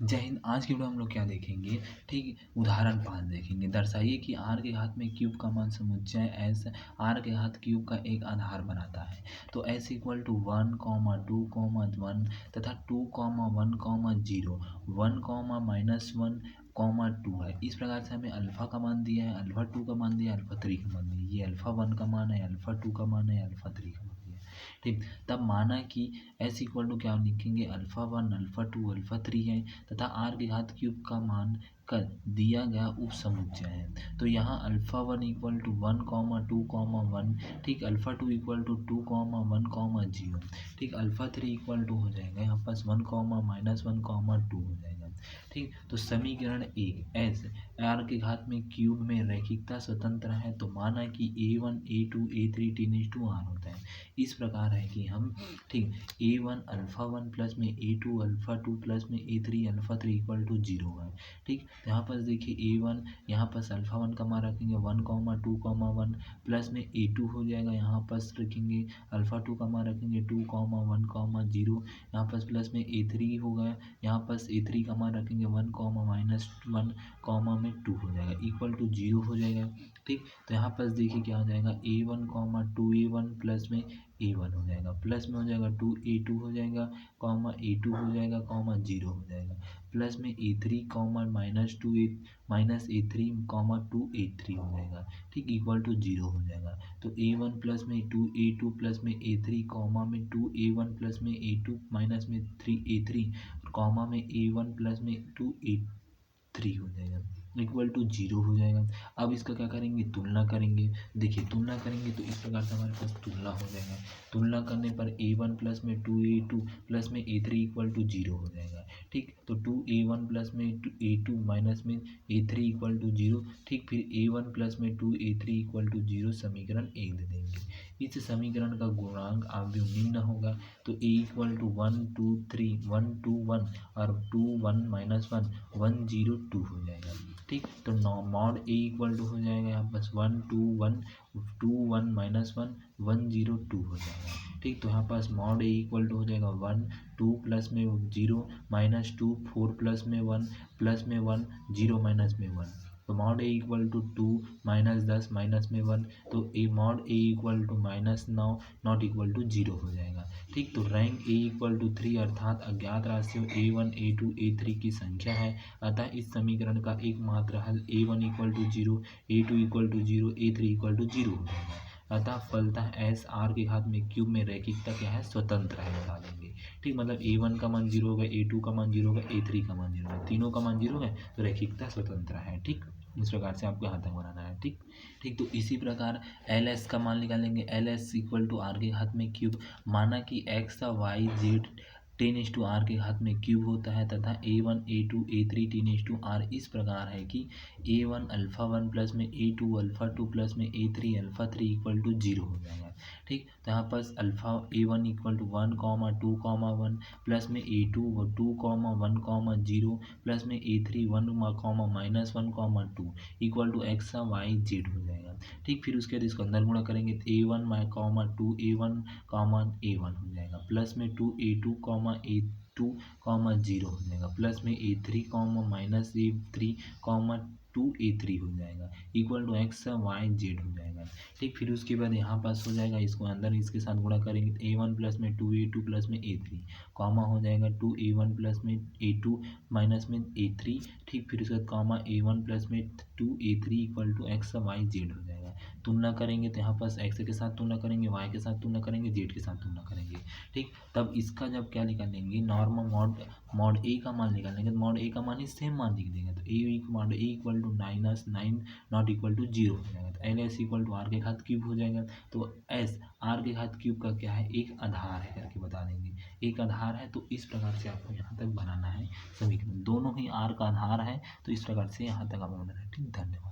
जय हिंद। आज की वीडियो हम लोग क्या देखेंगे, ठीक, उदाहरण 5 देखेंगे। दर्शाइए कि आर के घात में क्यूब का मान समुच्चय एस आर के घात क्यूब का एक आधार बनाता है। तो एस इक्वल टू 1, 2, 1 तथा 2, 1, 0, 1, -1, 2 है। इस प्रकार से हमें अल्फा का मान दिया है, अल्फा 2 का मान दिया है, अल्फा 3 का मान दिया है। ये अल्फा 1 का मान है, अल्फा 2 का मान है, अल्फा 3 का मान दिया है। ठीक, तब माना कि एस इक्वल टू क्या लिखेंगे, अल्फा 1, अल्फा 2, अल्फा 3 है तथा आर के घात क्यूब का मान कर दिया गया उप समुच्चय है। तो यहाँ अल्फा 1 इक्वल टू 1, 2, 1, ठीक, अल्फा 2 इक्वल टू 2, 1, 0, ठीक, अल्फा 3 इक्वल टू हो जाएगा यहाँ पास 1, -1, 2 हो जाएगा। ठीक, तो समीकरण 1 एस आर के घात में क्यूब में रैखिकता स्वतंत्र है तो माना कि a1 a2 a3 ten are होता है। इस प्रकार है कि हम, ठीक, a1 अल्फा 1 प्लस में a2 अल्फा 2 प्लस में a3 अल्फा 3 इक्वल टू 0 है। ठीक, तो यहाँ पर देखिए a1 यहाँ पर अल्फा 1 का मान रखेंगे 1, 2, 1 प्लस में a2 हो जाएगा, यहाँ पर रखेंगे अल्फा 2 का मान रखेंगे 2, 1, 0, यहाँ पर प्लस में a3 हो गया, यहाँ पर a3 का मान रखेंगे 1, -1 कॉमा में 2 हो जाएगा इक्वल टू 0 हो जाएगा। ठीक, तो यहाँ पर देखिए क्या हो जाएगा a1, 2a1 प्लस में a1 हो जाएगा, प्लस में हो जाएगा 2a2 हो जाएगा, कॉमा a2 हो जाएगा, कॉमा 0 हो जाएगा, प्लस में a3 comma -a3 comma 2a3 हो जाएगा, ठीक, इक्वल टू 0 हो जाएगा। तो a1 प्लस में 2a2 प्लस में a3 कॉमा में 2a1 प्लस में a2 माइनस में 3a3 कॉमा में a1 प्लस में 2a3 हो जाएगा इक्वल टू 0 हो जाएगा। अब इसका क्या करेंगे, तुलना करेंगे। देखिए तुलना करेंगे तो इस प्रकार से हमारे पास तुलना हो जाएगा। तुलना करने पर a1 प्लस में 2a2 प्लस में a3 इक्वल टू 0 हो जाएगा। ठीक, तो 2a1 प्लस में a2 माइनस में a3 इक्वल टू 0, ठीक, फिर a1 प्लस में 2a3 इक्वल टू 0 समीकरण 1 दे देंगे। इस समीकरण का गुणांक अवयव निम्न होगा तो a इक्वल टू 1, 2, 3, 1, 2, 1 और 2, 1, -1, 1, 0, 2 हो जाएगा। ठीक, तो मॉड ए इक्वल टू हो जाएगा यहाँ बस 1, 2, 1, 2, 1, -1, 1, 0, 2 हो जाएगा। ठीक, तो यहाँ पास मॉड ए इक्वल टू हो जाएगा 1, 2 प्लस में 0, -2, 4 प्लस में 1 प्लस में 1, 0 माइनस में 1, तो mod A equal to 2, -10 minus में 1, तो a mod A equal to -9 not equal to 0 हो जाएगा। ठीक, तो रैंक ए इक्वल टू 3 अर्थात अज्ञात राशियों a1 a2 a3 की संख्या है। अतः इस समीकरण का एकमात्र हल a1 equal to 0, a2 equal to 0, a3 equal to 0 हो जाएगा। अतः फलतः एस आर के घात में क्यूब में रैखिकता क्या है, स्वतंत्र है, बता देंगे। ठीक, मतलब a1 का मान 0 होगा, a2 का मान 0 होगा, a3 का मान 0 होगा, तीनों का मान 0 है तो रैखिकता स्वतंत्र है। ठीक, इस प्रकार से आपको यहाँ तक बनाना है। ठीक, ठीक, तो इसी प्रकार एल एस का मान निकालेंगे। L S equal to R के घात में क्यूब, माना कि एक्स वाई जेड 10 आर के घात में क्यूब होता है तथा a1 a2 a3 10 आर इस प्रकार है कि a1 अल्फा 1 प्लस में a2 अल्फा 2 प्लस में a3 अल्फा 3 इक्वल टू 0 हो जाएगा। ठीक, तो यहाँ पर alpha a1 equal to 1, 2, 1 plus में a2 2, 1, 0 प्लस में a3 1, -1, 2 equal to X Y Z हो जाएगा। ठीक, फिर उसके बाद इसको अंदर गुणा करेंगे तो a1 2 a1 a1 हो जाएगा, प्लस में 2a2 a2 0 हो जाएगा, प्लस में a3 -a3 2a3 हो जाएगा equal to X Y Z हो जाएगा। ठीक, फिर उसके बाद यहाँ पास हो जाएगा, इसको अंदर इसके साथ गुणा करेंगे तो a1 प्लस में 2a2 प्लस में a3 कॉमा हो जाएगा 2a1 प्लस में a2 माइनस में a3, ठीक, फिर उसके बाद कॉमा a1 प्लस में 2a3 equal to X Y Z हो जाएगा। तुलना करेंगे तो यहाँ पास एक्स के साथ तुलना करेंगे, वाई के साथ तुलना करेंगे, जेड के साथ तुलना करेंगे। ठीक, तब इसका जब क्या निकालेंगे, नॉर्मल मॉड ए का मान निकालेंगे तो मॉड ए का मान ही सेम मान लिख देंगे तो mod A equal to -9 not equal to 0 हो जाएगा। तो L S equal to R के घात क्यूब हो जाएगा। तो एस आर के घात क्यूब का क्या है, एक आधार है करके बता देंगे, एक आधार है। तो इस प्रकार से आपको यहाँ तक बनाना है समीकरण, दोनों ही आर का आधार है तो इस प्रकार से यहाँ तक आपको बनाना है। ठीक, धन्यवाद।